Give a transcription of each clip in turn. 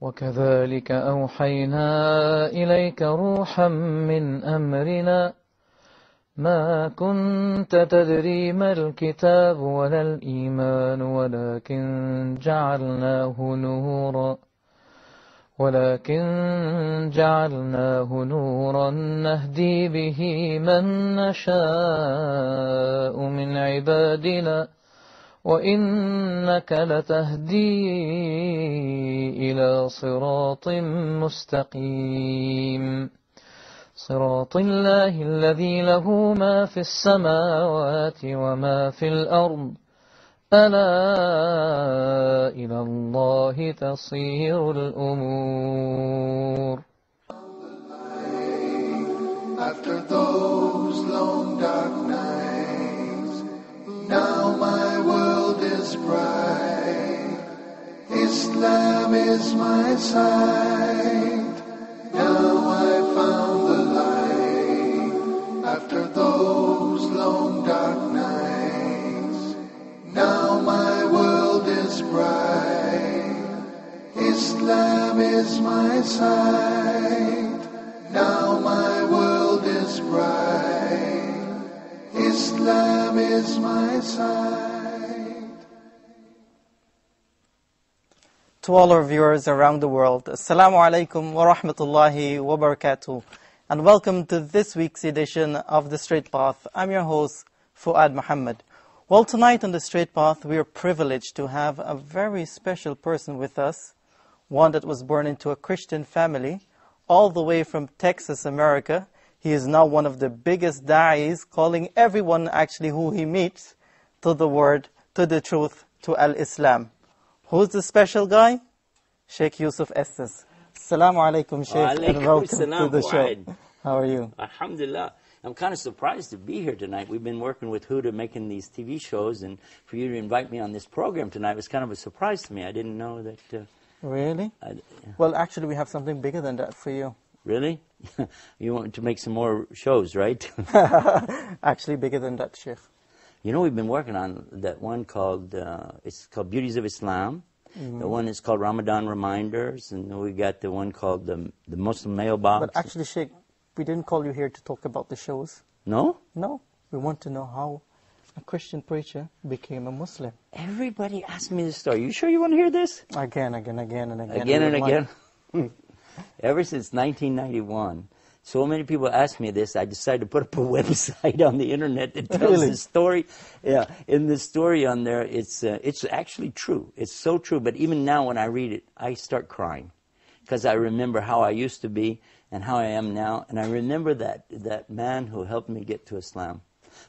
وكذلك أوحينا إليك روحا من أمرنا ما كنت تدري ما الكتاب ولا الإيمان ولكن جعلناه نورا نهدي به من نشاء من عبادنا وإنك لتهدي إلى صراط مستقيم صراط الله الذي له ما في السماوات وما في الأرض ألا إلى الله تصير الأمور. After those long dark nights, now my world is bright. Islam is my sight. Now I found the light. After those long dark nights, now my world is bright. Islam is my sight. Now my world is bright. Islam is my sight. To all our viewers around the world, Assalamu alaikum wa rahmatullahi wa barakatuh, and welcome to this week's edition of The Straight Path. I'm your host, Fuad Muhammad. Well, tonight on The Straight Path, we are privileged to have a very special person with us, one that was born into a Christian family, all the way from Texas, America. He is now one of the biggest da'is, calling everyone actually who he meets to the word, to the truth, to Al-Islam. Who's the special guy? Sheikh Yusuf Estes. Assalamu alaikum, Sheikh, and welcome to the show. How are you? Alhamdulillah. I'm kind of surprised to be here tonight. We've been working with Huda making these TV shows, and for you to invite me on this program tonight was kind of a surprise to me. I didn't know that... Really? Well, actually, we have something bigger than that for you. Really? You want to make some more shows, right? Actually, bigger than that, Sheikh. You know, we've been working on that one called, it's called Beauties of Islam. Mm-hmm. The one is called Ramadan Reminders, and then we got the one called the Muslim Mailbox. But actually, Sheikh, we didn't call you here to talk about the shows. No? No. We want to know how a Christian preacher became a Muslim. Everybody asked me this story. You sure you want to hear this? Again. Again and again. Ever since 1991, so many people ask me this, I decided to put up a website on the internet that tells the story. Yeah, in the story on there, it's actually true. It's so true. But even now when I read it, I start crying. Because I remember how I used to be and how I am now. And I remember that man who helped me get to Islam.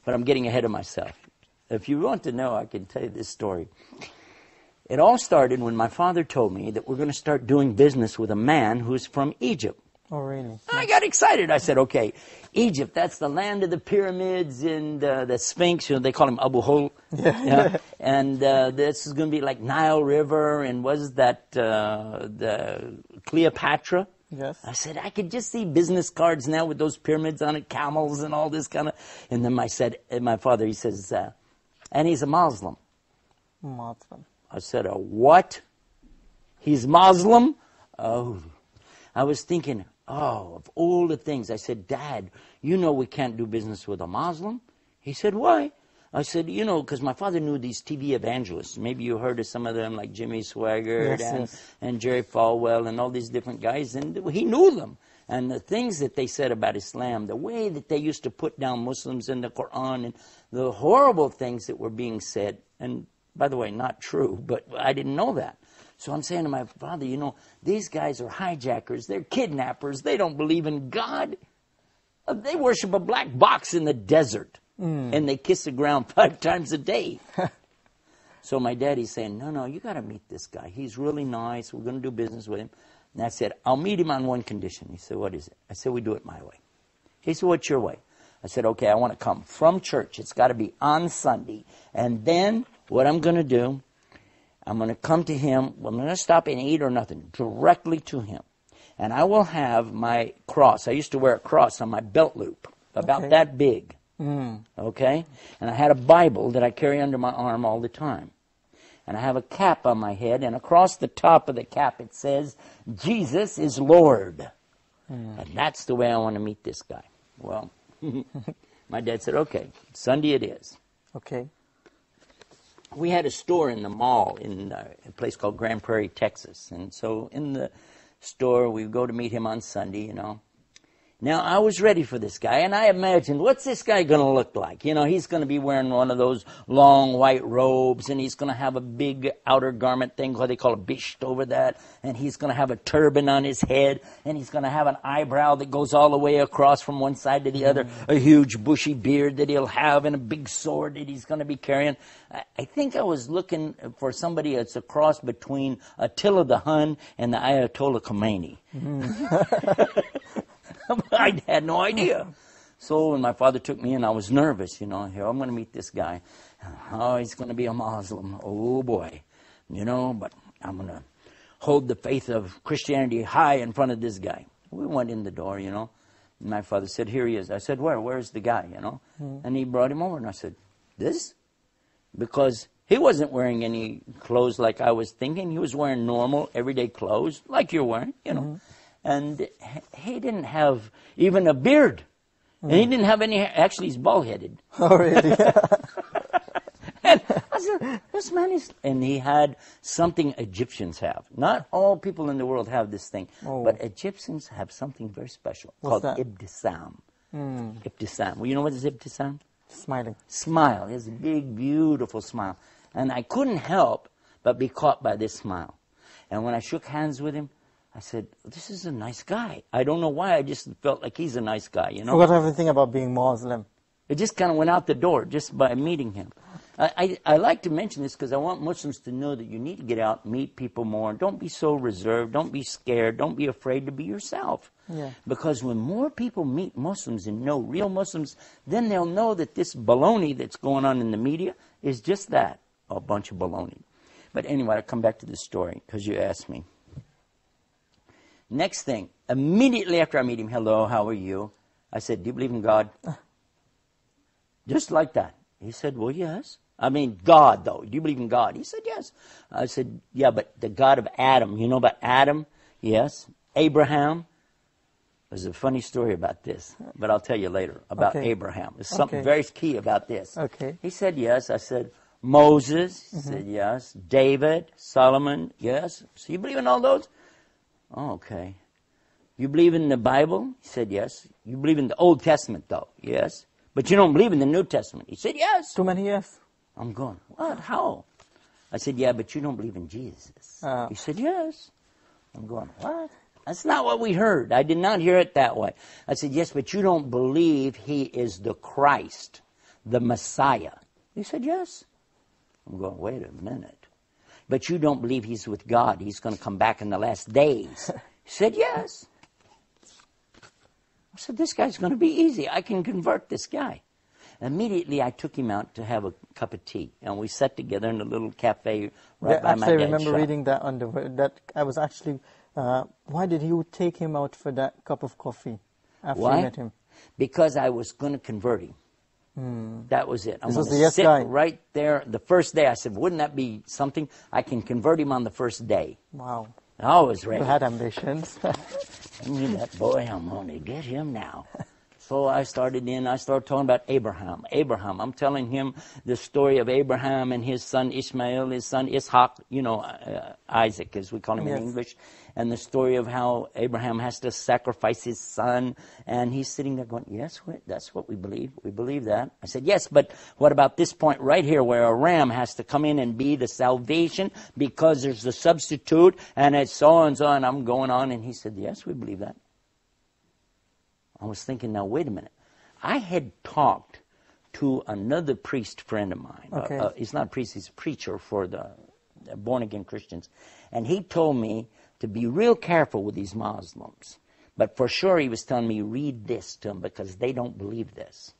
But I'm getting ahead of myself. If you want to know, I can tell you this story. It all started when my father told me that we're going to start doing business with a man who's from Egypt. Oh, really? I got excited. I said, okay, Egypt, that's the land of the pyramids and the Sphinx. You know, they call him Abu Hol. Yeah. And this is going to be like Nile River, and was that the Cleopatra? Yes. I said, I could just see business cards now with those pyramids on it, camels and all this kind of... And then my father, he says, and he's a Muslim. Muslim. I said, a what? He's Muslim? Oh. I was thinking, of all the things. I said, Dad, you know we can't do business with a Muslim? He said, why? I said, you know, because my father knew these TV evangelists. Maybe you heard of some of them, like Jimmy Swaggart and Jerry Falwell and all these different guys. And he knew them. And the things that they said about Islam, the way that they used to put down Muslims in the Quran, and the horrible things that were being said. And by the way, not true, but I didn't know that. So I'm saying to my father, you know, these guys are hijackers. They're kidnappers. They don't believe in God. They worship a black box in the desert. And they kiss the ground 5 times a day. So my daddy's saying, no, you got to meet this guy. He's really nice. We're going to do business with him. And I said, I'll meet him on one condition. He said, what is it? I said, we do it my way. He said, what's your way? I said, okay, I want to come from church. It's got to be on Sunday. And then what I'm going to do, I'm going to come to him. I'm going to stop and eat or nothing, directly to him. And I will have my cross. I used to wear a cross on my belt loop, about that big. Okay? And I had a Bible that I carry under my arm all the time. and I have a cap on my head, and across the top of the cap it says, Jesus is Lord. And that's the way I want to meet this guy. Well, my dad said, okay, Sunday it is. Okay. We had a store in the mall in a place called Grand Prairie, Texas. And so in the store, we go to meet him on Sunday, you know. Now, I was ready for this guy, and I imagined, what's this guy going to look like? You know, he's going to be wearing one of those long white robes, and he's going to have a big outer garment thing, what they call a bisht over that, and he's going to have a turban on his head, and he's going to have an eyebrow that goes all the way across from one side to the other, a huge bushy beard that he'll have, and a big sword that he's going to be carrying. I think I was looking for somebody that's a cross between Attila the Hun and the Ayatollah Khomeini. I had no idea. So when my father took me in, I was nervous, you know. Here, I'm going to meet this guy. Oh, he's going to be a Muslim. Oh, boy. You know, but I'm going to hold the faith of Christianity high in front of this guy. We went in the door, you know. And my father said, here he is. I said, where's the guy, you know? And he brought him over, and I said, this? Because he wasn't wearing any clothes like I was thinking. He was wearing normal, everyday clothes, like you're wearing, you know. And he didn't have even a beard. And he didn't have any hair. Actually, he's bald-headed. Oh, really? And I said, this man is... And he had something Egyptians have. Not all people in the world have this thing. But Egyptians have something very special called ibtisam. Ibtisam. Well, you know what is ibtisam? Smiling. Smile. He has a big, beautiful smile. And I couldn't help but be caught by this smile. And when I shook hands with him, I said, this is a nice guy. I don't know why, I just felt like he's a nice guy, you know. Forgot everything about being Muslim. It just kind of went out the door just by meeting him. I like to mention this because I want Muslims to know that you need to get out, meet people more. Don't be so reserved. Don't be scared. Don't be afraid to be yourself. Yeah. Because when more people meet Muslims and know real Muslims, then they'll know that this baloney that's going on in the media is just that, a bunch of baloney. But anyway, I'll come back to this story because you asked me. Next thing, immediately after I meet him, hello, how are you? I said, do you believe in God? Just like that. He said, well, yes. I mean, God, though. Do you believe in God? He said, yes. I said, yeah, but the God of Adam. You know about Adam? Yes. Abraham. There's a funny story about this, but I'll tell you later about Abraham. There's something very key about this. Okay. He said, yes. I said, Moses. He said, yes. David, Solomon, yes. So you believe in all those? Oh, okay. You believe in the Bible? He said, yes. You believe in the Old Testament, though? Yes. But you don't believe in the New Testament? He said, yes. Too many yes. I'm going, what? How? I said, yeah, but you don't believe in Jesus. He said, yes. I'm going, what? That's not what we heard. I did not hear it that way. I said, yes, but you don't believe he is the Christ, the Messiah. He said, yes. I'm going, wait a minute. But you don't believe he's with God. He's going to come back in the last days. He said, yes. I said, this guy's going to be easy. I can convert this guy. Immediately, I took him out to have a cup of tea. And we sat together in a little cafe right by my dad's shop. I remember reading that on that I was actually, why did you take him out for that cup of coffee after you met him? Because I was going to convert him. That was it. I'm going to sit right there. The first day, I said, wouldn't that be something? I can convert him on the first day. Wow. I was ready. You had ambitions. I knew that boy, I'm going to get him now. So I started talking about Abraham. I'm telling him the story of Abraham and his son Ishmael, his son Ishaq, you know, Isaac as we call him in English, and the story of how Abraham has to sacrifice his son. And he's sitting there going, yes, that's what we believe. We believe that. I said, yes, but what about this point right here where a ram has to come in and be the salvation because there's the substitute and it's so and so, and I'm going on. And he said, yes, we believe that. I was thinking, now, wait a minute. I had talked to another priest friend of mine. He's not a priest, he's a preacher for the born-again Christians. And he told me to be real careful with these Muslims. But for sure, he was telling me, read this to them because they don't believe this.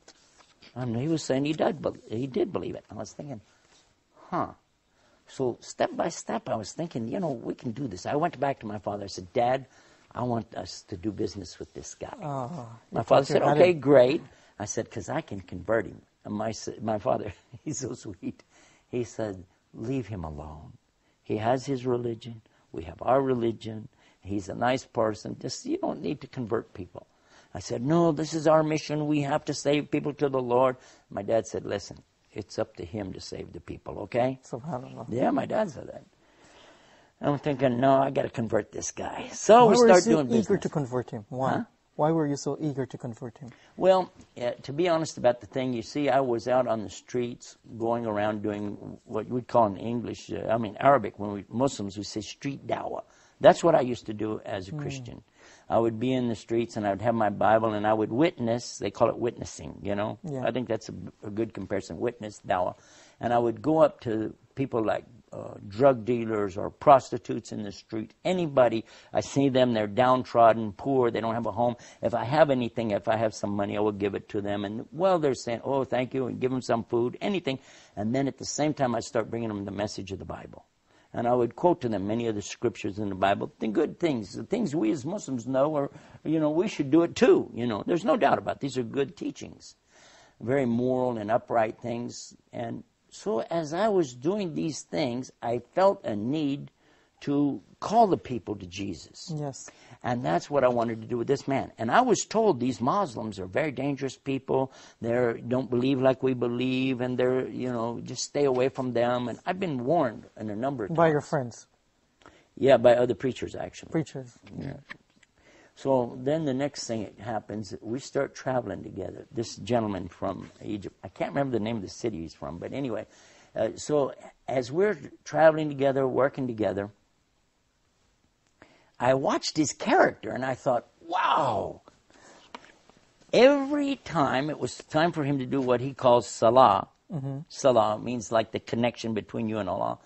And he was saying he did believe it. I was thinking, So step by step, I was thinking, you know, we can do this. I went back to my father. I said, Dad, I want us to do business with this guy. My father said, okay, great. I said, because I can convert him. And my father, he's so sweet. He said, leave him alone. He has his religion. We have our religion. He's a nice person. Just, you don't need to convert people. I said, no, this is our mission. We have to save people to the Lord. My dad said, listen, it's up to him to save the people, okay? SubhanAllah. Yeah, my dad said that. I'm thinking, no, I got to convert this guy. So Why we were you start so doing eager business. to convert him? Why? Huh? Why were you so eager to convert him? Well, to be honest about the thing, you see, I was out on the streets going around doing what we'd call in English, Arabic, when we Muslims, we say street dawah. That's what I used to do as a Christian. I would be in the streets and I would have my Bible and I would witness. They call it witnessing, you know. Yeah. I think that's a good comparison, witness, dawah. And I would go up to people like drug dealers or prostitutes in the street, anybody. I see them, they're downtrodden, poor, they don't have a home. If I have anything, if I have some money, I will give it to them. And, well, they're saying, oh, thank you, and give them some food, anything. And then at the same time, I start bringing them the message of the Bible. And I would quote to them many of the scriptures in the Bible, the good things, the things we as Muslims know, or, we should do it too. There's no doubt about it. These are good teachings, very moral and upright things. And so as I was doing these things, I felt a need to call the people to Jesus. Yes. And that's what I wanted to do with this man. And I was told these Muslims are very dangerous people. They don't believe like we believe, and they're, just stay away from them. And I've been warned in a number of times. By your friends? Yeah, by other preachers, actually. Preachers. Yeah. So then the next thing that happens, we start traveling together. This gentleman from Egypt, I can't remember the name of the city he's from, but anyway. So as we're traveling together, working together, I watched his character and I thought, wow. Every time it was time for him to do what he calls salah. Salah means like the connection between you and Allah.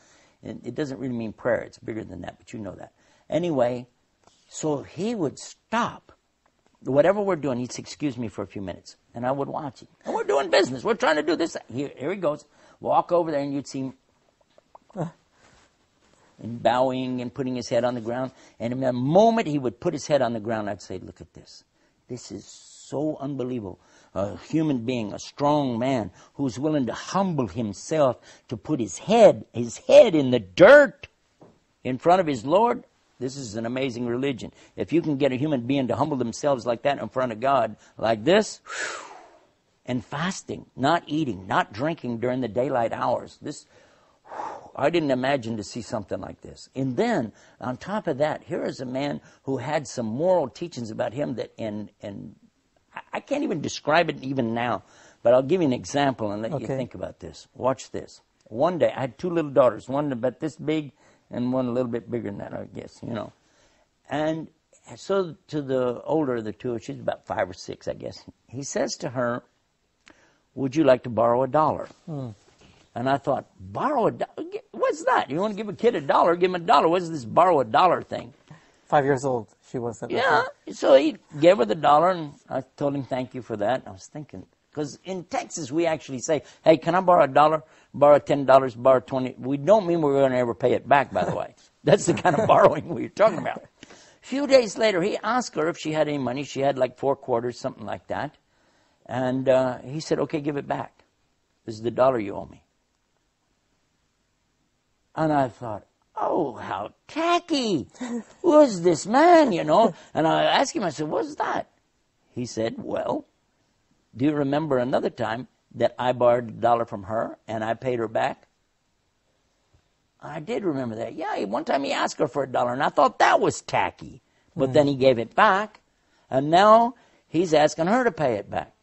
And it doesn't really mean prayer. It's bigger than that, but you know that. Anyway, so he would stop. Whatever we're doing, he'd say, excuse me for a few minutes. And I would watch him. And we're doing business. We're trying to do this. Here he goes. Walk over there and you'd see him and bowing and putting his head on the ground. And in the moment he would put his head on the ground, I'd say, look at this. This is so unbelievable. A human being, a strong man who's willing to humble himself to put his head in the dirt in front of his Lord. This is an amazing religion. If you can get a human being to humble themselves like that in front of God, like this, and fasting, not eating, not drinking during the daylight hours, I didn't imagine to see something like this. And then, on top of that, here is a man who had some moral teachings about him that, and I can't even describe it even now, but I'll give you an example and let you think about this. Watch this. One day, I had two little daughters, one about this big and one a little bit bigger than that, I guess, And so to the older of the two, she's about 5 or 6, I guess, he says to her, would you like to borrow $1? And I thought, borrow $1? What's that? You want to give a kid $1? Give him $1. What's this borrow $1 thing? 5 years old she was at that Yeah. time. So he gave her the $1, and I told him thank you for that. I was thinking, because in Texas we actually say, hey, can I borrow $1? Borrow $10, borrow $20. We don't mean we're going to ever pay it back, by the way. That's the kind of borrowing we're talking about. A few days later, he asked her if she had any money. She had like 4 quarters, something like that. And he said, okay, give it back. This is the $1 you owe me. And I thought, oh, how tacky. Who's this man, And I asked him, I said, what's that? He said, well, do you remember another time that I borrowed $1 from her and I paid her back? I did remember that. Yeah, one time he asked her for $1 and I thought that was tacky. But then he gave it back. And now he's asking her to pay it back.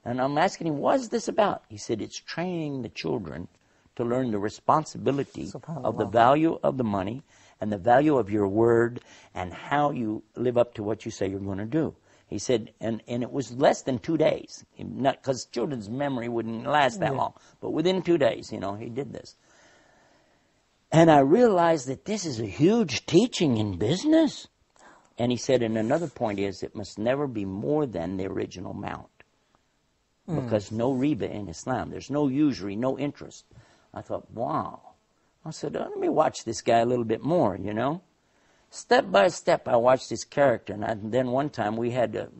And I'm asking him, what's this about? He said, it's training the children to learn the responsibility of the value of the money and the value of your word and how you live up to what you say you're going to do. He said, and it was less than 2 days, not because children's memory wouldn't last that long, but within 2 days, he did this. And I realized that this is a huge teaching in business. And he said, and another point is, it must never be more than the original amount. Because no riba in Islam, there's no usury, no interest. I thought, wow. I said, let me watch this guy a little bit more, Step by step, I watched his character. And then one time we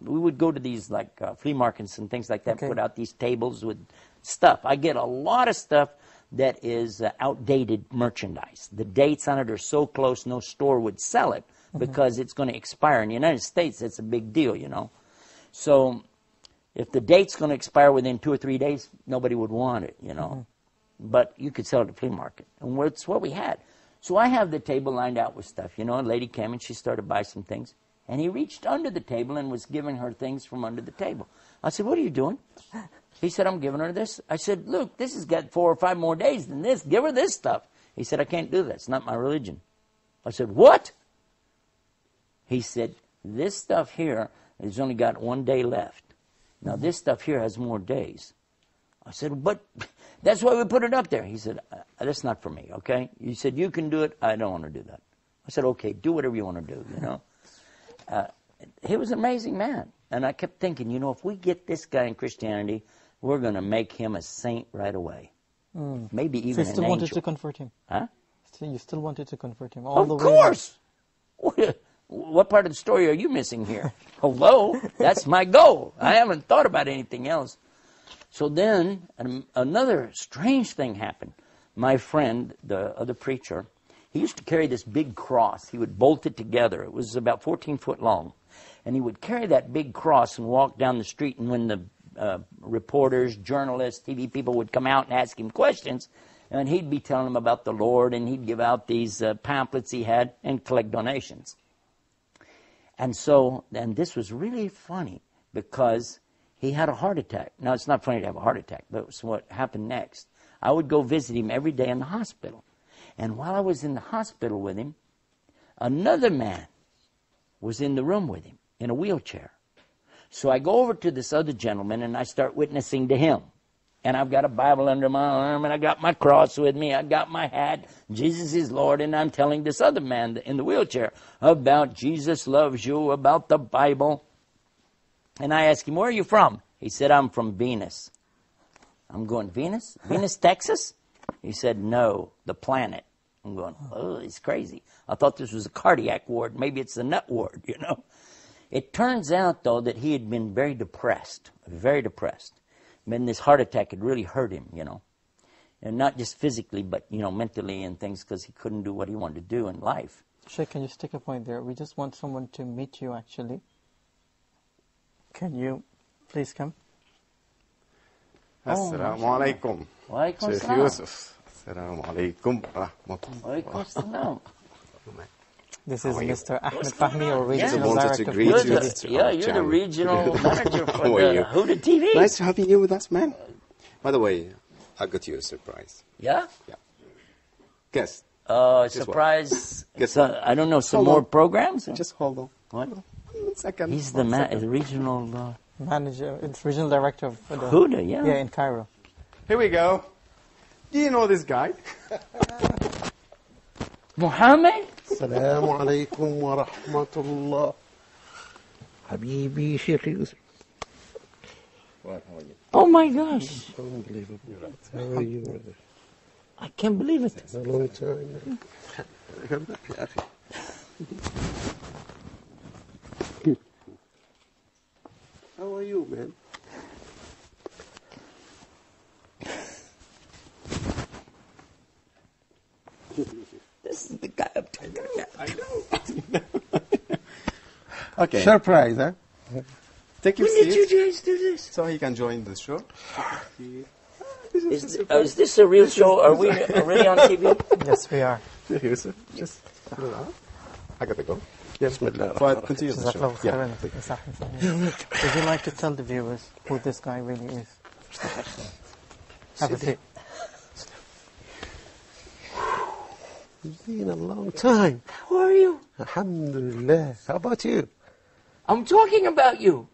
would go to these flea markets and things like that, put out these tables with stuff. I get a lot of stuff that is outdated merchandise. The dates on it are so close, no store would sell it because it's going to expire. In the United States, that's a big deal, you know. So if the date's going to expire within 2 or 3 days, nobody would want it, you know. But you could sell it at the flea market. And it's what we had. So I have the table lined out with stuff. You know, a lady came and she started to buy some things. And he reached under the table and was giving her things from under the table. I said, what are you doing? He said, I'm giving her this. I said, look, this has got 4 or 5 more days than this. Give her this stuff. He said, I can't do that. It's not my religion. I said, what? He said, this stuff here has only got 1 day left. Now, this stuff here has more days. I said, but that's why we put it up there. He said, that's not for me, okay? He said, you can do it. I don't want to do that. I said, okay, do whatever you want to do, you know. He was an amazing man. And I kept thinking, you know, if we get this guy in Christianity, we're going to make him a saint right away. Maybe even So you still an wanted angel. to convert him? Huh? So you still wanted to convert him? Of course! What part of the story are you missing here? Hello? That's my goal. I haven't thought about anything else. So then another strange thing happened. My friend, the other preacher, he used to carry this big cross. He would bolt it together. It was about 14 foot long. And he would carry that big cross and walk down the street. And when the reporters, journalists, TV people would come out and ask him questions, and he'd be telling them about the Lord, and he'd give out these pamphlets he had and collect donations. And so, and this was really funny because he had a heart attack. Now, it's not funny to have a heart attack, but it was what happened next. I would go visit him every day in the hospital. And while I was in the hospital with him, another man was in the room with him in a wheelchair. So I go over to this other gentleman and I start witnessing to him. And I've got a Bible under my arm and I got my cross with me. I got my hat. Jesus is Lord. And I'm telling this other man in the wheelchair about Jesus loves you, about the Bible. And I asked him, where are you from? He said, I'm from Venus. I'm going, Venus? Venus, Texas? He said, no, the planet. I'm going, oh, he's crazy. I thought this was a cardiac ward. Maybe it's a nut ward, you know. It turns out, though, that he had been very depressed. And this heart attack had really hurt him, you know. And not just physically, but, you know, mentally and things, because he couldn't do what he wanted to do in life. Sheikh, can you stick a point there? We just want someone to meet you, actually. Can you please come? Assalamu alaikum. Walaikum Sheikh salam. Yusuf. Assalamu alaikum wa rahmatullah. Walaikum salam. This is How are you? Mr. Ahmed Fahmi, our Yeah. regional Wanted director. to of greet Huda you. TV. Yeah, you're the regional manager How for are you? the Huda TV. Nice having you with us, man. By the way, I got you a surprise. Yeah? Guess. Surprise. Guess So, what? I don't know, some Hold more on. programs? Just hold on. What? 1 second. He's the regional Manager, it's regional director of Huda. Huda, yeah. Yeah, in Cairo. Here we go. Do you know this guy? Muhammad? السلام عليكم ورحمة الله حبيبي شيخ يوسف. Oh my gosh. Unbelievable. How are you, brother? I can't believe it. It's a long time. يا أخي. How are you, man? This is the guy I'm talking about. Okay. Surprise, huh? Take your When did you seat guys do this? so he can join the show. Is this a real show? Are we already on TV? Yes, we are. Sheikh Yusuf, just I gotta go. بسم الله الرحمن Fuad, الرحيم. continue the show. Jazakallahu Yeah. khairan. Would you like to tell the viewers who this guy really is? Have a seat. It's been a long time. How are you? Alhamdulillah. How about you? I'm talking about you.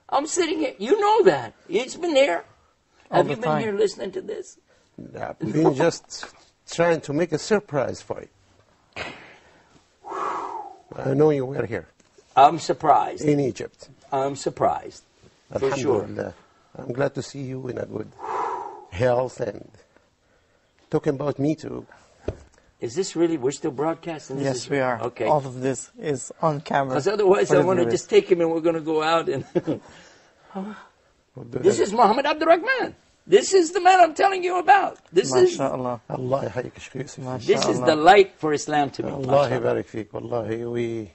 I'm sitting here. You know that. It's been here. Have the you been time. here listening to this? I've been just trying to make a surprise for you. I know you were here I'm surprised. in Egypt. I'm surprised. For sure. Alhamdulillah. I'm glad to see you in a good health and talking about me too. Is this really, we're still broadcasting? This Yes, is- we are. Okay. All of this is on camera. Because otherwise for I the want to viewers. just take him and we're going to go out and... We'll do This that. is Muhammad Abdurrahman. This is the man I'm telling you about. This is MashaAllah. Allah يحييك Sheikh Yusuf. this is the light for Islam to me. Allah MashaAllah. يبارك فيك. Wallahi,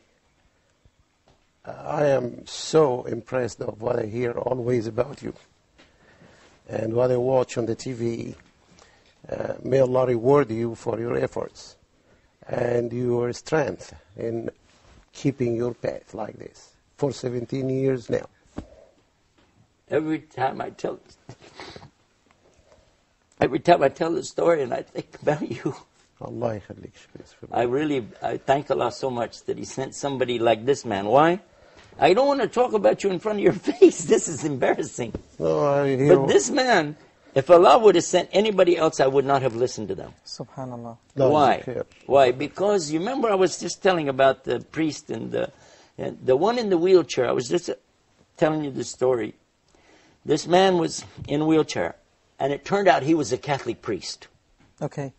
I am so impressed of what I hear always about you and what I watch on the TV. May Allah reward you for your efforts and your strength in keeping your path like this for 17 years now. Every time I tell the story and I think about you, Allah يخليك Sheikh Yusuf. I thank Allah so much that He sent somebody like this man. Why? I don't want to talk about you in front of your face. This is embarrassing. No, I hear. But this man, if Allah would have sent anybody else, I would not have listened to them. Subhanallah. No, Why? it's clear. Why? Because you remember I was just telling about the priest and the one in the wheelchair. I was just telling you the story. This man was in a wheelchair, and it turned out he was a Catholic priest. Okay.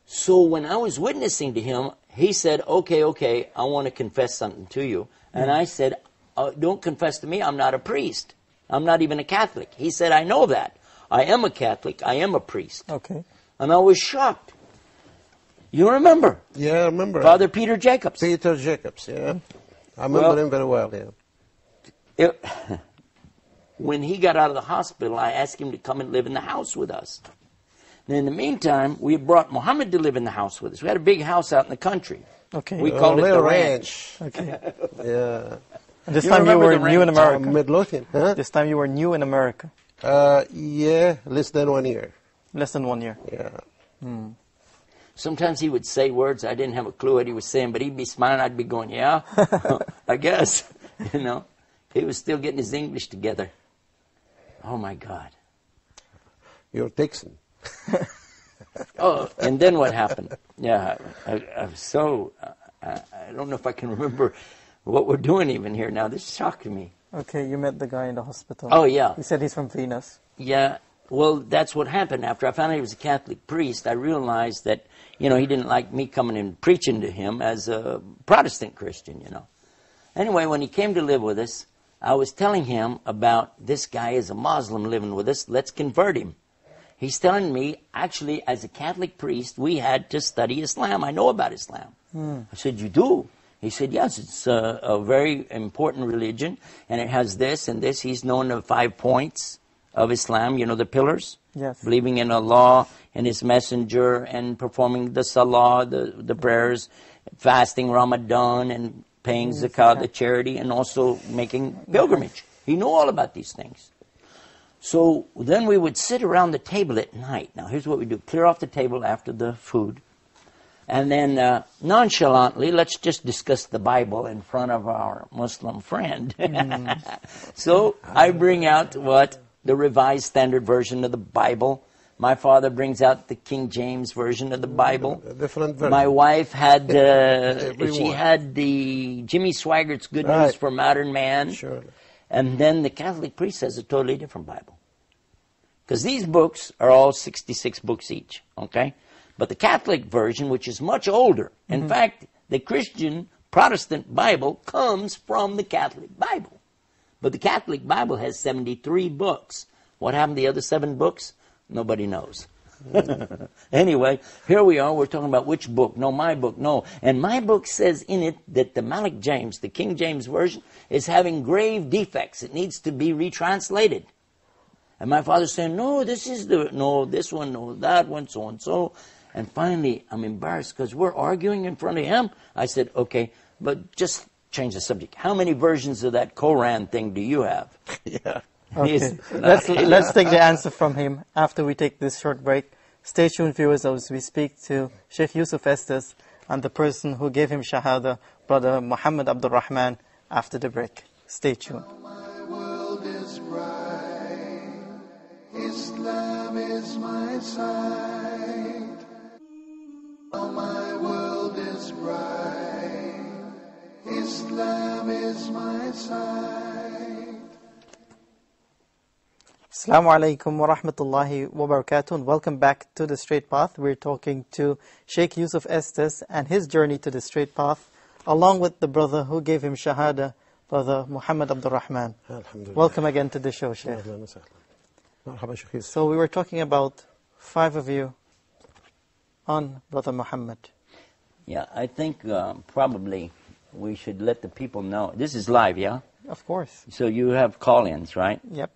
So when I was witnessing to him, he said, okay, I want to confess something to you. And I said, don't confess to me, I'm not a priest. I'm not even a Catholic. He said, I know that. I am a Catholic, I am a priest. Okay. And I was shocked. You remember? Yeah, I remember. Father Peter Jacobs. Peter Jacobs, yeah. I remember him very well, yeah. When he got out of the hospital, I asked him to come and live in the house with us. And in the meantime, we brought Muhammad to live in the house with us. We had a big house out in the country. Okay. We called it the Little ranch. Okay. Yeah. And this You time you remember were the new in range? America. Midlothian, huh? This time you were new in America. Yeah, less than 1 year. Less than 1 year. Yeah. Sometimes he would say words, I didn't have a clue what he was saying, but he'd be smiling, I'd be going, yeah, I guess. You know, he was still getting his English together. Oh my God. You're Texan. Oh, and then what happened? Yeah, I'm so, I don't know if I can remember what we're doing even here now. This is shocking me. Okay, you met the guy in the hospital. Oh, yeah. He said he's from Venus. Yeah, well, that's what happened. After I found out he was a Catholic priest, I realized that, you know, he didn't like me coming and preaching to him as a Protestant Christian, you know. Anyway, when he came to live with us, I was telling him about this guy is a Muslim living with us. Let's convert him. He's telling me, actually, as a Catholic priest, we had to study Islam. I know about Islam. I said, you do? He said, yes, it's a very important religion, and it has this and this. He's known the 5 points of Islam, you know, the pillars. Yes. Believing in Allah and His Messenger and performing the salah, the prayers, fasting Ramadan and paying zakat, the charity, and also making pilgrimage. He knew all about these things. So then we would sit around the table at night. Now here's what we do. Clear off the table after the food. And then nonchalantly, let's just discuss the Bible in front of our Muslim friend. So I bring out what? The Revised Standard Version of the Bible. My father brings out the King James Version of the Bible. A different version. My wife had, she Everyone. had the Jimmy Swaggart's Good News Right. for Modern Man. Sure. And then the Catholic priest has a totally different Bible. Because these books are all 66 books each, okay? But the Catholic version, which is much older, in fact, the Christian Protestant Bible comes from the Catholic Bible. But the Catholic Bible has 73 books. What happened to the other 7 books? Nobody knows. Anyway, here we are. We're talking about which book. No, my book. No. And my book says in it that the Malik James, the King James Version, is having grave defects. It needs to be retranslated. And my father's saying, no, this is no, this one, no, that one, so and so. And finally, I'm embarrassed because we're arguing in front of him. I said, okay, but just change the subject. How many versions of that Koran thing do you have? Yeah. Okay. Let's take the answer from him after we take this short break. Stay tuned, viewers, as we speak to Sheikh Yusuf Estes and the person who gave him Shahada, Brother Muhammad Abdul Rahman, after the break. Stay tuned. My world is bright. Islam is my sight. Now my world is bright. Islam is my sight. Assalamu alaikum wa rahmatullahi wa barakatuh, and welcome back to The Straight Path. We're talking to Sheikh Yusuf Estes and his journey to the Straight Path, along with the brother who gave him Shahada, Brother Muhammad Abdul Rahman. Alhamdulillah. Welcome again to the show, Sheikh. Ahlan wa sahlan. مرحبا Sheikh Yusuf. So we were talking about 5 of you on Brother Muhammad. Yeah, I think probably we should let the people know. This is live, yeah? Of course. So you have call-ins, right? Yep.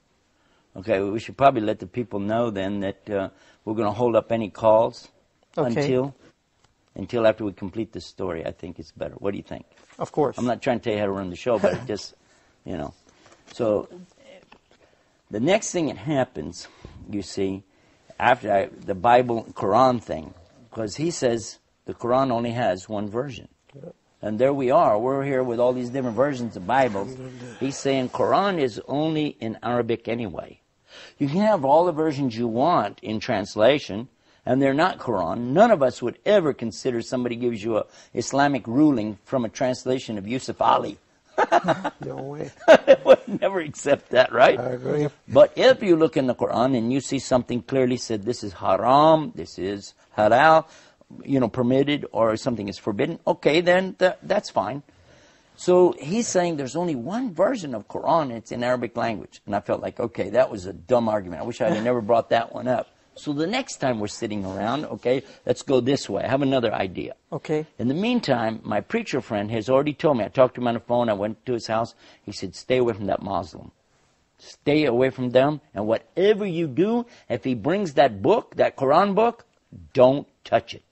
Okay, we should probably let the people know then that we're going to hold up any calls Okay. until after we complete this story. I think it's better. What do you think? Of course. I'm not trying to tell you how to run the show, but it just, you know. So the next thing that happens, you see, after the Bible, Quran thing, because he says the Quran only has one version. And there we are. We're here with all these different versions of Bibles. He's saying Quran is only in Arabic anyway. You can have all the versions you want in translation, and they're not Quran. None of us would ever consider somebody gives you a Islamic ruling from a translation of Yusuf Ali. No way. Would never accept that, right? I agree. But if you look in the Quran and you see something clearly said, this is haram, this is halal, permitted, or something is forbidden, okay, then that's fine. So he's saying there's only one version of Quran, it's in Arabic language. And I felt like, okay, that was a dumb argument. I wish I had never brought that one up. So the next time we're sitting around, okay, let's go this way. I have another idea. Okay. In the meantime, my preacher friend has already told me, I talked to him on the phone, I went to his house, he said, stay away from that Muslim. Stay away from them, and whatever you do, if he brings that book, that Quran book, don't touch it.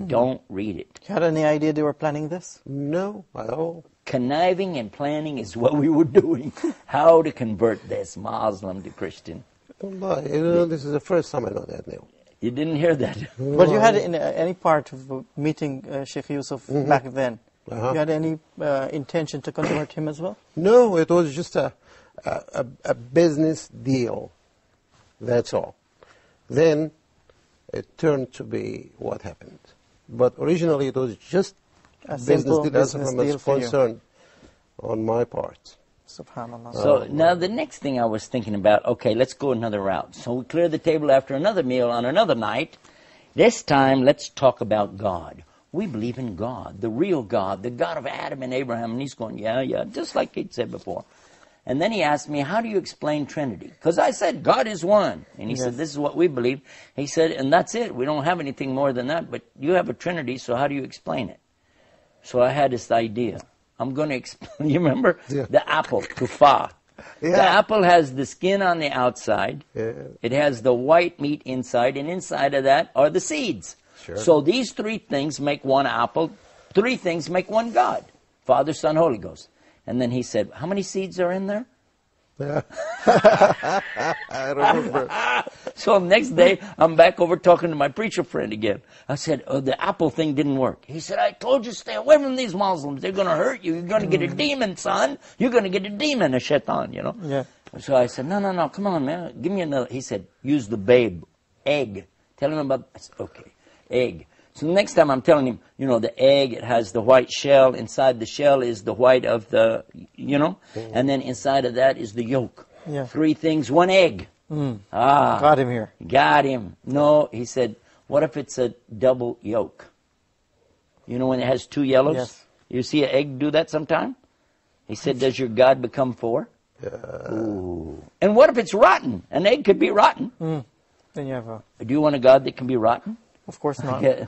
Don't read it. You had any idea they were planning this? No, at all. Conniving and planning is what we were doing. How to convert this Muslim to Christian. Allah, this is the first time I know that now. You didn't hear that? But you had in any part of meeting Sheikh Yusuf back then? You had any intention to convert him as well? No, it was just a business deal. That's all. Then it turned to be what happened. But originally it was just A business simple deal business deal for you. concern on my part. Subhanallah. So now the next thing I was thinking about, okay, let's go another route. So we clear the table after another meal on another night. This time, let's talk about God. We believe in God, the real God, the God of Adam and Abraham. And he's going, yeah, just like he'd said before. And then he asked me, how do you explain Trinity? Because I said, God is one. And he said, this is what we believe. He said, and that's it. We don't have anything more than that. But you have a Trinity, so how do you explain it? So I had this idea. I'm going to explain. You remember? Yeah. The apple, tufah. Yeah. The apple has the skin on the outside. Yeah. It has the white meat inside. And inside of that are the seeds. Sure. So these 3 things make one apple. 3 things make one God. Father, Son, Holy Ghost. And then he said, how many seeds are in there? Yeah. I remember. So next day, I'm back over talking to my preacher friend again. I said, the apple thing didn't work. He said, I told you, stay away from these Muslims. They're going to hurt you. You're going to get a demon, son. You're going to get a demon, a shaitan, Yeah. So I said, no, come on, man. Give me another. He said, use the babe, egg. Tell him about, I said, okay, egg. So the next time I'm telling him, the egg, it has the white shell. Inside the shell is the white of the, and then inside of that is the yolk. Yeah. 3 things, 1 egg. Got him here. Got him. No, he said, what if it's a double yolk? You know when it has 2 yellows? Yes. You see an egg do that sometime? He said, does your God become 4? Ooh. And what if it's rotten? An egg could be rotten. Then you have a... Do you want a God that can be rotten? Of course not. Yeah.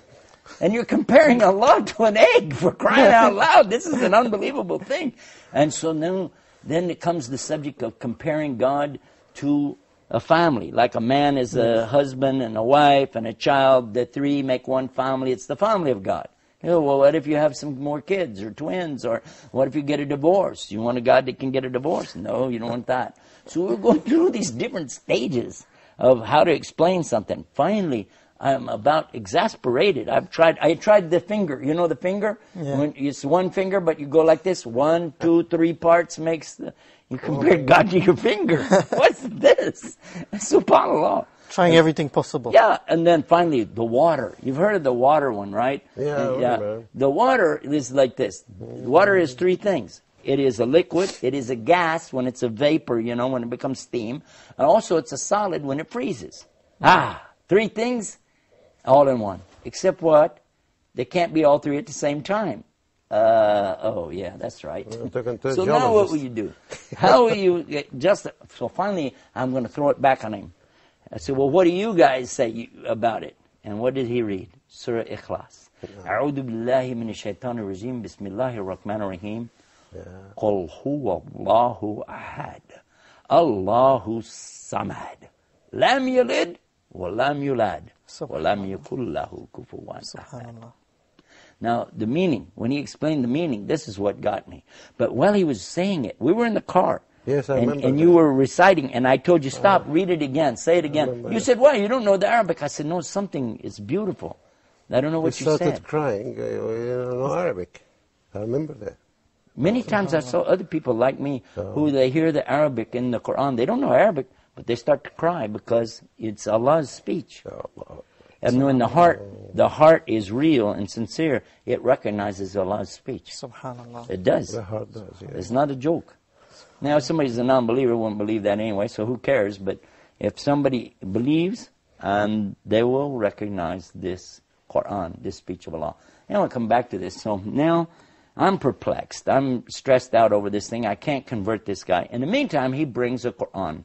And you're comparing Allah to an egg, for crying out loud. This is an unbelievable thing. And so then it comes the subject of comparing God to a family. Like a man is a husband and a wife and a child. The 3 make one family. It's the family of God. Well, what if you have some more kids or twins? Or what if you get a divorce? You want a God that can get a divorce? No, you don't want that. So we're going through these different stages of how to explain something. Finally, I'm about exasperated. I tried the finger. You know the finger? Yeah. When it's 1 finger, but you go like this. 1, 2, 3 parts makes you compare God to your finger. What's this? SubhanAllah. Trying everything possible. Yeah, and then finally, the water. You've heard of the water one, right? Yeah, I remember. The water is like this. Water is 3 things. It is a liquid. It is a gas when it's a vapor, when it becomes steam. And also it's a solid when it freezes. 3 things all in one. Except what? They can't be all 3 at the same time. Yeah, that's right. So now what will you do? How will you so finally, I'm going to throw it back on him. I said, well, what do you guys say about it? And what did he read? Surah Ikhlas. أعوذ بالله من الشيطان الرجيم بسم الله الرحمن الرحيم قل هو الله أحد الله الصمد لم يلد ولم يولد ولم يكن له كفوا أحد. Now, the meaning, when he explained the meaning, this is what got me. But while he was saying it, we were in the car. Yes, I remember. And you were reciting, and I told you, stop, read it again, say it again. You said, why? You don't know the Arabic. I said, no, something is beautiful. I don't know what you said. He started crying, you don't know Arabic. I remember that. Many times I saw other people like me who they hear the Arabic in the Quran. They don't know Arabic, but they start to cry because it's Allah's speech. And when the heart is real and sincere, it recognizes Allah's speech. Subhanallah. It does. The heart does, yeah. It's not a joke. Now, if somebody's a non-believer, won't believe that anyway, so who cares? But if somebody believes, and they will recognize this Quran, this speech of Allah. And I'll come back to this. So now, I'm perplexed. I'm stressed out over this thing. I can't convert this guy. In the meantime, he brings a Quran.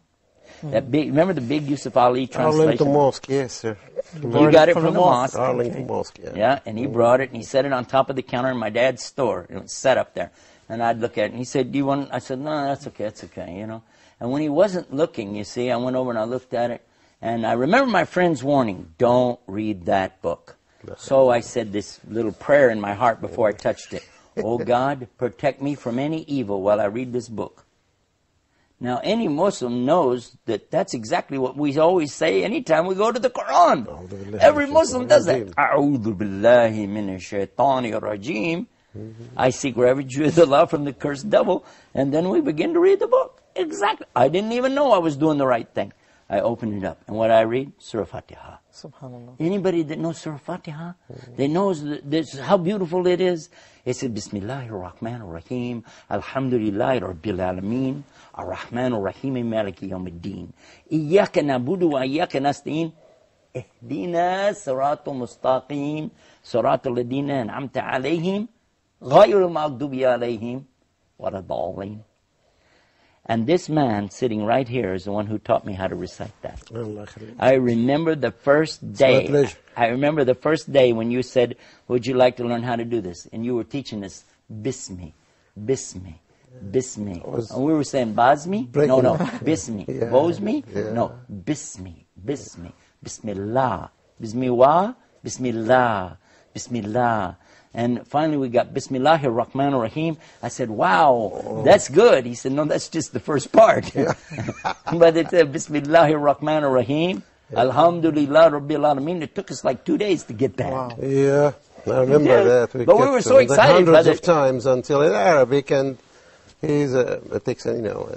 That big, remember the big Yusuf Ali translation? Arlington Mosque, yes, sir. He got it from the mosque. Arlington Mosque, yeah. Yeah, and he brought it, and he set it on top of the counter in my dad's store. It was set up there. And I'd look at it, and he said, do you want, I said, no, that's okay, you know. And when he wasn't looking, you see, I went over and I looked at it, and I remember my friend's warning, don't read that book. So I said this little prayer in my heart before I touched it. Oh God, protect me from any evil while I read this book. Now, any Muslim knows that that's exactly what we always say anytime we go to the Quran. Every Muslim does that. A'udhu billahi minash shaitani rajim. I seek refuge with Allah from the cursed devil. And then we begin to read the book. Exactly. I didn't even know I was doing the right thing. I opened it up. And what I read? Surah Fatiha. Subhanallah. Anybody that knows Surah Fatiha, they knows this, how beautiful it is. It said, Bismillahir Rahmanir Rahim, Alhamdulillahi Rabbil Alameen, Ar-Rahmanir Rahim, Maliki Yawmiddin. Iyaka nabudu wa iyaka nasta'in. Ihdina siratal mustaqim, siratal ladina an'amta alayhim, ghayril maghdubi alayhim, waladallin. And this man sitting right here is the one who taught me how to recite that. I remember the first day. I remember the first day when you said, would you like to learn how to do this? And you were teaching us Bismi, Bismi, Bismi. And we were saying Basmi? No, Bismi. Yeah. Bosmi? Yeah. No, Bismi, Bismi, Bismillah, Bismiwa, Bismillah, Bismillah. And finally we got Bismillahir Rahmanir Rahim. I said, wow, that's good. He said, no, that's just the first part. Yeah. But it said Bismillahir Rahmanir Rahim. Yeah. Alhamdulillah Rabbil Alameen. It took us like 2 days to get that. Wow. Yeah, I remember that. But we were so excited. Hundreds of times until in Arabic, and he's a Texan, you know.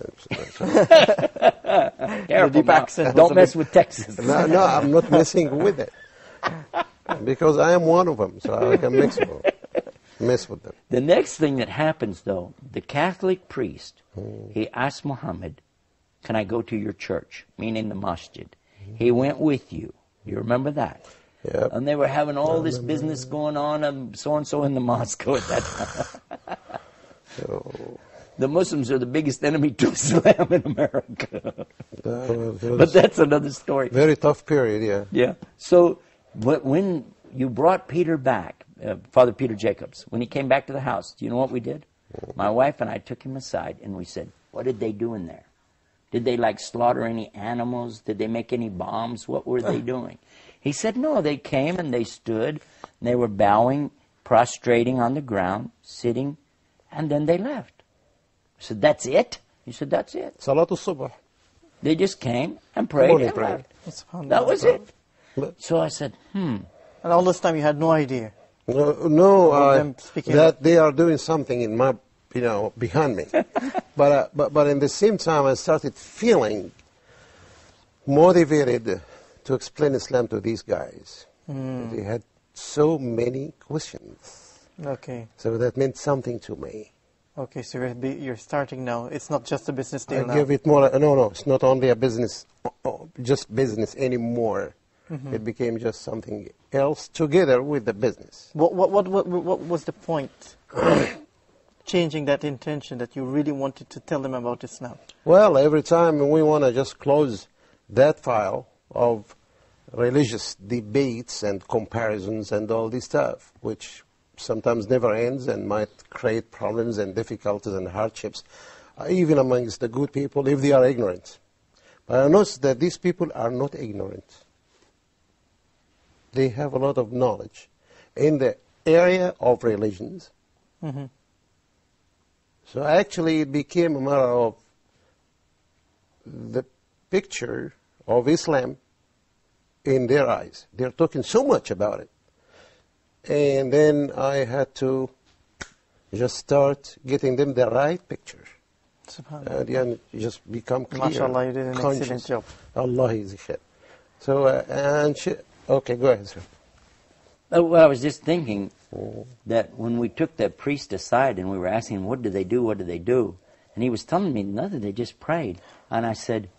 Careful now. Don't mess with Texas. No, I'm not messing with it. Because I am one of them, so I can mess with them. The next thing that happens, though, the Catholic priest, he asked Muhammad, can I go to your church? Meaning the masjid. He went with you. You remember that? Yep. And they were having all this business going on, and so-and-so in the mosque at that time. The Muslims are the biggest enemy to Islam in America. But that's another story. Very tough period, yeah. Yeah. So when you brought Peter back, Father Peter Jacobs, when he came back to the house, do you know what we did? My wife and I took him aside and we said, what did they do in there? Did they like slaughter any animals? Did they make any bombs? What were they doing? He said, no, they came and they stood and they were bowing, prostrating on the ground, sitting, and then they left. I said, that's it? He said, that's it. Salatul Subh. They just came and prayed and left. That was it. So I said, And all this time you had no idea? No, that they are doing something in my, behind me. but in the same time, I started feeling motivated to explain Islam to these guys. They had so many questions. Okay. So that meant something to me. Okay, so you're starting now. It's not just a business deal now. I give it more. No, it's not only a business, just business anymore. It became just something else together with the business. What was the point? Changing that intention that you really wanted to tell them about Islam? Well, every time we want to just close that file, of religious debates and comparisons and all this stuff, which sometimes never ends and might create problems and difficulties and hardships, even amongst the good people if they are ignorant. But I notice that these people are not ignorant. They have a lot of knowledge in the area of religions. Mm-hmm. So actually it became a matter of the picture of Islam in their eyes. They're talking so much about it. And then I had to just start getting them the right picture. SubhanAllah. And then just become clear. MashaAllah, you did an conscious. excellent job. Allah is khair. So, okay, go ahead, sir. Well, I was just thinking that when we took that priest aside and we were asking him, what do they do, what do they do? And he was telling me, nothing, they just prayed. And I said,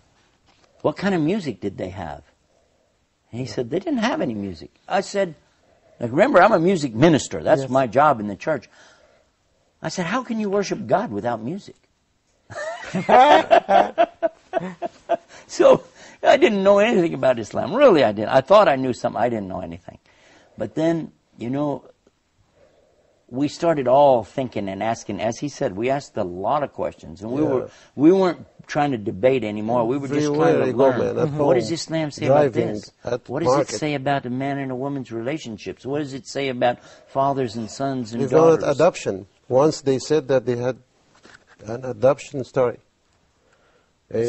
what kind of music did they have? And he said, they didn't have any music. I said, like, remember, I'm a music minister. That's Yes. my job in the church. I said, how can you worship God without music? So I didn't know anything about Islam. Really, I didn't. I thought I knew something. I didn't know anything. But then, we started all thinking and asking. As he said, we asked a lot of questions, and we weren't trying to debate anymore. We were just trying to learn. What does Islam say about this? What does it say about a man and a woman's relationships? What does it say about fathers and sons and They daughters? call it adoption. Once they said that they had an adoption story.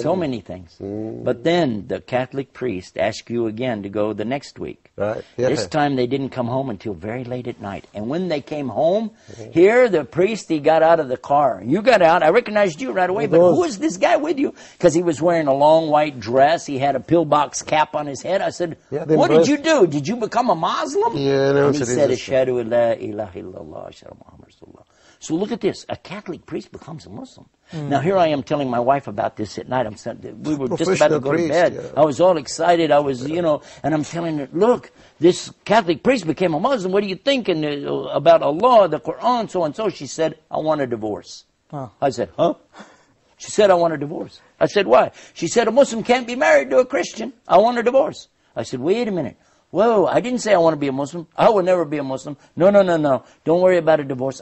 So many things. But then the Catholic priest asked you again to go the next week. Right. Yeah. This time they didn't come home until very late at night. And when they came home, here the priest, he got out of the car. You got out. I recognized you right away. But who is this guy with you? Because he was wearing a long white dress. He had a pillbox cap on his head. I said, what did you do? Did you become a Muslim? Yeah, no, and he said, Ashhadu la ilaha illallah, Ashhadu Muhammad Rasulullah. So look at this. A Catholic priest becomes a Muslim. Now here I am telling my wife about this at night. We were just about to go to bed. Yeah. I was all excited. I was, and I'm telling her, look, this Catholic priest became a Muslim. What are you thinking about Allah, the Quran, so and so? She said, I want a divorce. Oh. I said, huh? She said, I want a divorce. I said, why? She said, a Muslim can't be married to a Christian. I want a divorce. I said, wait a minute. Whoa, I didn't say I want to be a Muslim. I will never be a Muslim. No. Don't worry about a divorce.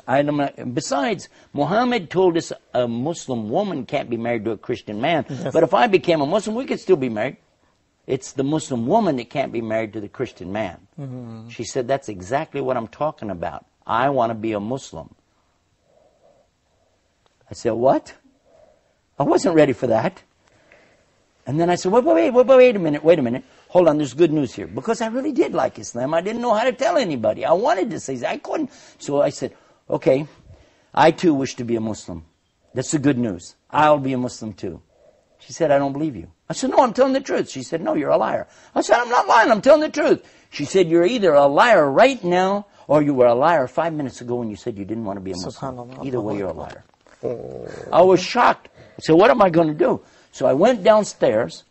Besides, Muhammad told us a Muslim woman can't be married to a Christian man. Yes. But if I became a Muslim, we could still be married. It's the Muslim woman that can't be married to the Christian man. Mm-hmm. She said, that's exactly what I'm talking about. I want to be a Muslim. I said, what? I wasn't ready for that. And then I said, wait a minute. Hold on, there's good news here. Because I really did like Islam. I didn't know how to tell anybody. I wanted to say, I couldn't. So I said, okay, I too wish to be a Muslim. That's the good news. I'll be a Muslim too. She said, I don't believe you. I said, no, I'm telling the truth. She said, no, you're a liar. I said, I'm not lying, I'm telling the truth. She said, you're either a liar right now, or you were a liar 5 minutes ago when you said you didn't want to be a Muslim. SubhanAllah. Either way, you're a liar. I was shocked. I said, what am I going to do? So I went downstairs.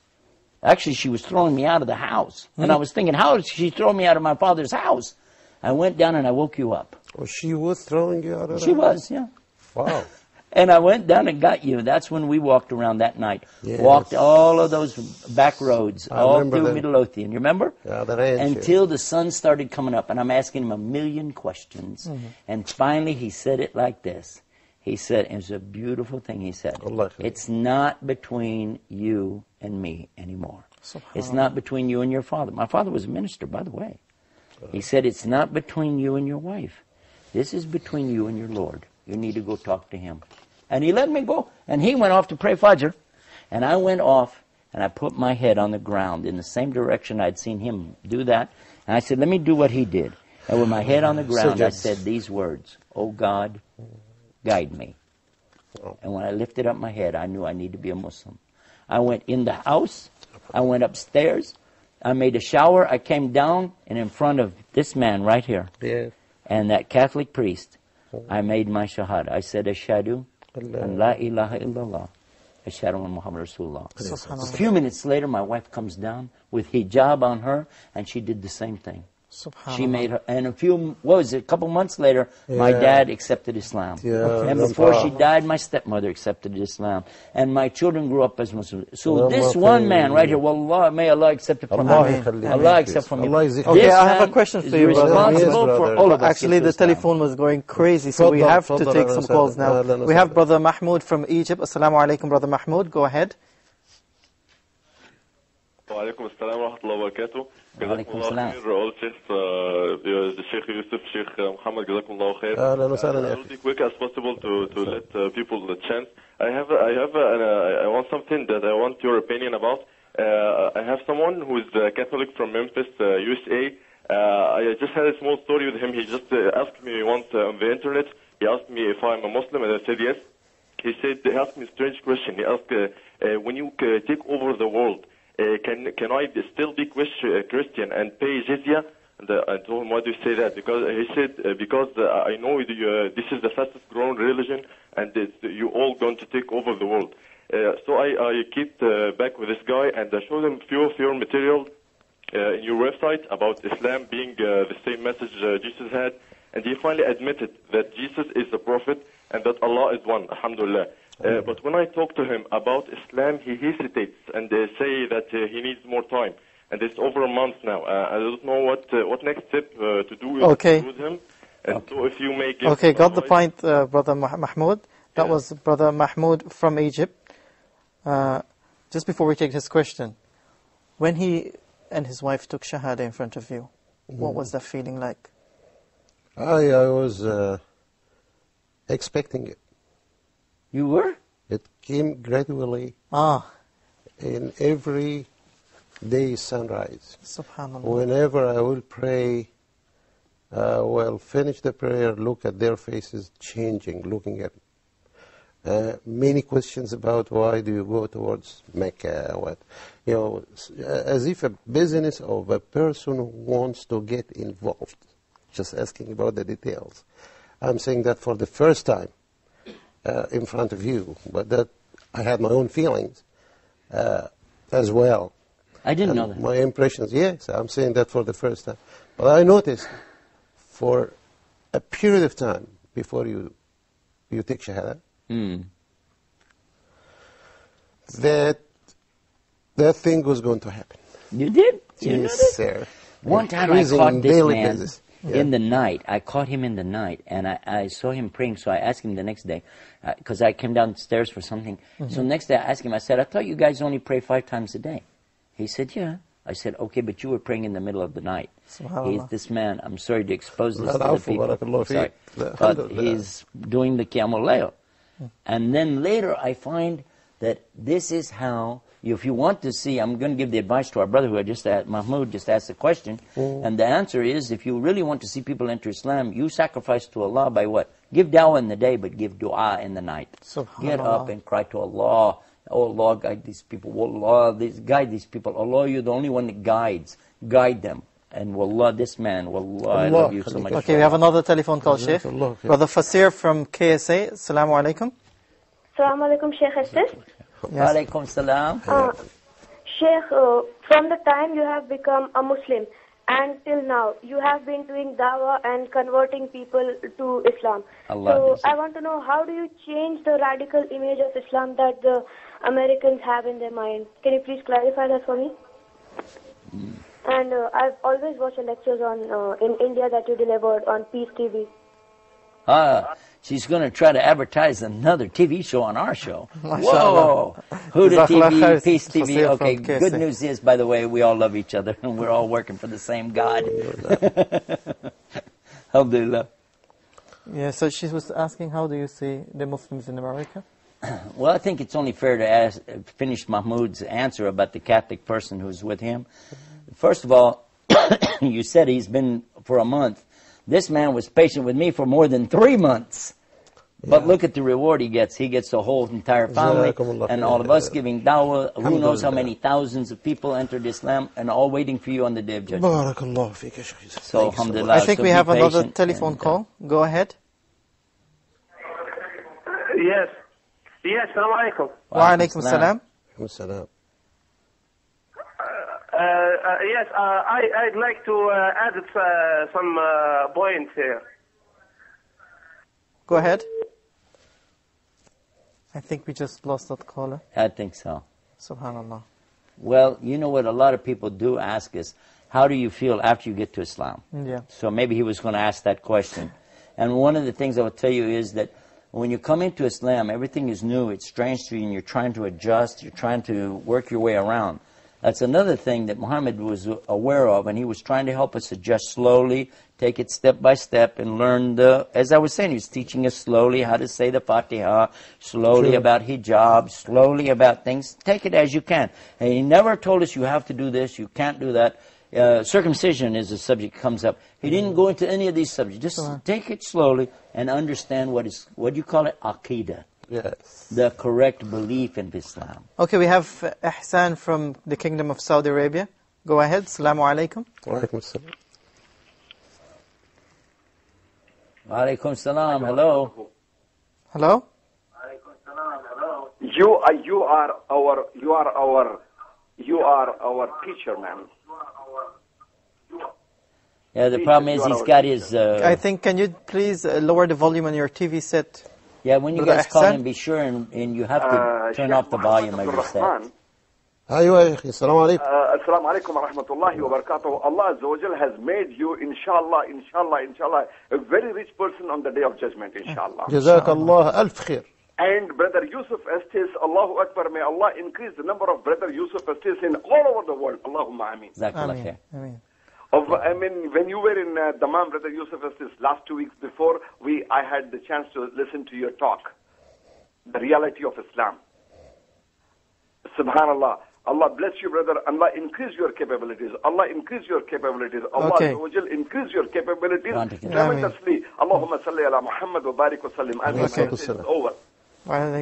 Actually, she was throwing me out of the house. And I was thinking, how did she throw me out of my father's house? I went down and I woke you up. Oh, she was throwing you out of She was, yeah. Wow. And I went down and got you. That's when we walked around that night. Yes. Walked all of those back roads, I all remember through them. Midlothian. You remember? Yeah, the ranch. Until the sun started coming up. And I'm asking him a million questions. And finally he said it like this. He said, it was a beautiful thing he said. Allah. It's not between you and me anymore. It's not between you and your father. My father was a minister, by the way. He said, it's not between you and your wife. This is between you and your Lord. You need to go talk to him. And he let me go. And he went off to pray Fajr. And I went off and I put my head on the ground in the same direction I'd seen him do that. And I said, let me do what he did. And with my head on the ground, I said these words, oh God, guide me. And when I lifted up my head, I knew I needed to be a Muslim. I went in the house. I went upstairs. I made a shower. I came down, and in front of this man right here, and that Catholic priest, I made my shahada. I said, Ashhadu an la ilaha illallah, Ashhadu an Muhammad Rasulullah. A few minutes later, my wife comes down with hijab on her, and she did the same thing. She made her, and a couple months later, my dad accepted Islam. And before she died, my stepmother accepted Islam. And my children grew up as Muslims. So this one man right here, wallah, may Allah accept it from him. Allah accept from him. Okay, I have a question for you, brother. Responsible for all of us. Actually, the telephone was going crazy, so we have to take some calls now. We have Brother Mahmoud from Egypt. Assalamu alaikum, Brother Mahmoud. Go ahead. وعليكم السلام ورحمة الله وبركاته. وعليكم السلام. All Sheikh Yusuf, Sheikh Muhammad, جزاكم الله خير. أهلا وسهلا يا I'll be quick as possible to let people the chance. I want something that I want your opinion about. I have someone who is Catholic from Memphis, USA. I just had a small story with him. He just asked me once on the internet. He asked me if I'm a Muslim, and I said yes. He asked me a strange question. He asked, when you take over the world, can I still be Christian and pay jizya? And I told him, why do you say that? Because he said, because I know this is the fastest growing religion, and you're all going to take over the world. So I kept back with this guy, and I showed him few of your material in your website about Islam being the same message Jesus had, and he finally admitted that Jesus is the prophet and that Allah is one, alhamdulillah. But when I talk to him about Islam, he hesitates and say that he needs more time. And it's over a month now. I don't know what next step to do with him. And so if you may give... Okay, got the point, Brother Mahmoud. That was Brother Mahmoud from Egypt. Just before we take his question, when he and his wife took Shahada in front of you, what was that feeling like? I was expecting it. You were? It came gradually in every day sunrise. Subhanallah. Whenever I will pray, finish the prayer, look at their faces changing, looking at many questions about why do you go towards Mecca, as if a business of a person who wants to get involved, just asking about the details. I'm saying that for the first time in front of you, but that I had my own feelings as well. I didn't know that. My impressions, yes, I'm saying that for the first time. But I noticed for a period of time before you take Shahada, that thing was going to happen. You did? Yes, sir. One time I caught this man in the night. I caught him in the night, and I saw him praying, so I asked him the next day, because I came downstairs for something. So next day I asked him, I said, I thought you guys only pray 5 times a day. He said, yeah. I said, okay, but you were praying in the middle of the night. He's this man, I'm sorry to expose this to the people. Sorry. But he's doing the Qiyamul Layl. And then later I find that this is how, if you want to see, I'm going to give the advice to our brother who I just asked, Mahmoud just asked the question, and the answer is, if you really want to see people enter Islam, you sacrifice to Allah by what? Give dawah in the day, but give dua in the night. Get up and cry to Allah. Oh Allah, guide these people. Allah, guide these people. Allah, you're the only one that guides. Guide them. And wallah, this man, wallah, I love you so much. Okay, we have another telephone call, Sheikh. Brother Fasir from KSA. Assalamu alaikum. Assalamu alaikum, Sheikh Estes. Wa alaikum salam. Sheikh, from the time you have become a Muslim and till now, you have been doing dawah and converting people to Islam. So I want to know, how do you change the radical image of Islam that the Americans have in their mind? Can you please clarify that for me? And I've always watched the lectures in India that you delivered on Peace TV. She's going to try to advertise another TV show on our show. Whoa! Huda TV, Peace TV. Okay, good news is, by the way, we all love each other and we're all working for the same God. Alhamdulillah. Yeah, so she was asking, how do you see the Muslims in America? Well, I think it's only fair to finish Mahmoud's answer about the Catholic person who's with him. First of all, you said he's been for a month. This man was patient with me for more than 3 months. But look at the reward he gets. He gets the whole entire family and all of us giving dawah. Who knows how many thousands of people entered Islam and all waiting for you on the day of judgment. So, alhamdulillah. I think we have another telephone call. Go ahead. Yes. Yes, assalamu alaikum. Wa alaikum salam. Yes, I'd like to add some points here. Go ahead. I think we just lost that caller. I think so. Subhanallah. Well, you know what a lot of people do ask is, how do you feel after you get to Islam? Yeah. So maybe he was going to ask that question. And one of the things I will tell you is that when you come into Islam, everything is new, it's strange to you, and you're trying to adjust, you're trying to work your way around. That's another thing that Muhammad was aware of, and he was trying to help us adjust slowly, take it step by step, and learn as I was saying, he was teaching us slowly how to say the Fatiha, slowly about hijab, slowly about things. Take it as you can. And he never told us you have to do this, you can't do that. Circumcision is a subject that comes up. He didn't go into any of these subjects. Just take it slowly and understand what do you call it? Aqidah. Yes. The correct belief in Islam. Okay, we have Ihsan from the Kingdom of Saudi Arabia. Go ahead. Assalamu alaikum. Wa alaikum assalam. Wa alaikum salam. Hello. Hello? You are our teacher, man. Yeah, the problem is he's got his... I think, can you please lower the volume on your TV set? Yeah, when you guys call in, be sure and you have to turn off the volume of your set. أيوة يا أخي السلام عليكم. السلام عليكم ورحمة الله وبركاته. Allah Azza wa Jal has made you, inshallah, a very rich person on the day of judgment, inshallah. جزاك الله ألف خير. And Brother Yusuf Estes, Allahu Akbar, may Allah increase the number of Brother Yusuf Estes in all over the world. Allahumma ameen. Ameen. I mean, when you were in Dammam, Brother Yusuf Estes, last 2 weeks before, I had the chance to listen to your talk, the reality of Islam. Subhanallah. Allah bless you, brother. Allah increase your capabilities. Allah increase your capabilities. Allah increase your capabilities tremendously. Allahumma salli ala Muhammad wa barik wa sallim. It's over.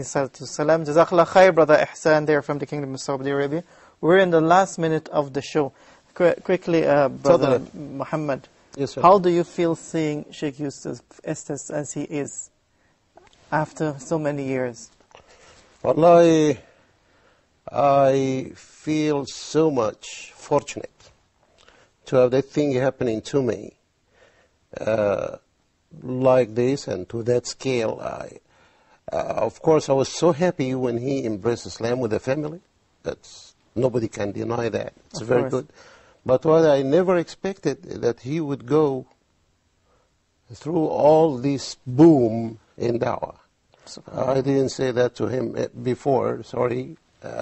Salam. Jazakallah khair, Brother Ihsan there from the Kingdom of Saudi Arabia. We're in the last minute of the show. Quickly, Brother Muhammad, yes, sir. How do you feel seeing Sheikh Yusuf Estes as he is after so many years? Wallahi, I feel so much fortunate to have that thing happening to me like this and to that scale. Of course, I was so happy when he embraced Islam with the family. Nobody can deny that. It's very good. But what I never expected that he would go through all this boom in da'wah. I didn't say that to him before. Sorry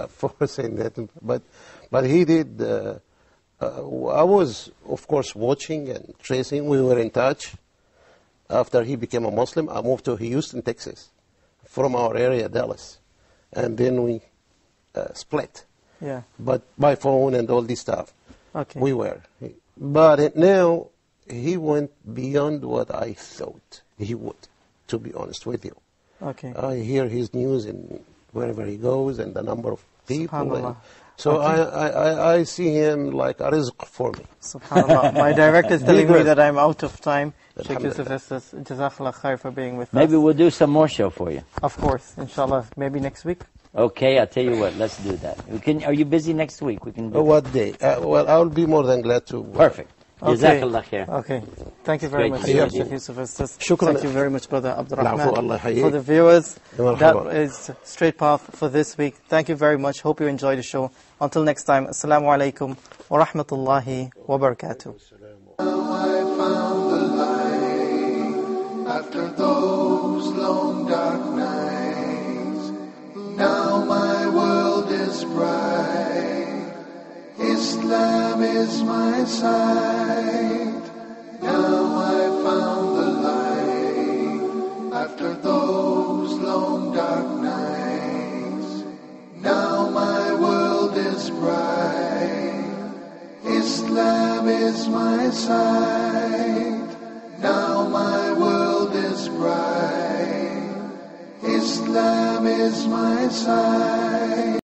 for saying that. But he did. I was, of course, watching and tracing. We were in touch. After he became a Muslim, I moved to Houston, Texas, from our area, Dallas. And then we split. Yeah. But by phone and all this stuff. Okay. We were. But now he went beyond what I thought he would, to be honest with you. Okay. I hear his news in wherever he goes and the number of people. And so I see him like a rizq for me. SubhanAllah. My director is telling me that I'm out of time. Sheikh Yusuf Estes, Jazakallah khair for being with us. Maybe we'll do some more show for you. Of course, inshallah. Maybe next week. Okay, I'll tell you what, let's do that. Are you busy next week? We can do what day? Well, I'll be more than glad to. Perfect. Jazakallah khair. Okay. Thank you very much, Sheikh Yusuf Estes. Shukran. Thank you very much, Brother Abdurrahman. For the viewers, that is Straight Path for this week. Thank you very much. Hope you enjoyed the show. Until next time, Assalamu alaikum wa rahmatullahi wa barakatuh. I found the light after those long dark nights. Now my world is bright. Islam is my sight. Now I found the light after those long dark nights. Now my world is bright. Islam is my sight. Now my world is bright. Islam is my sight.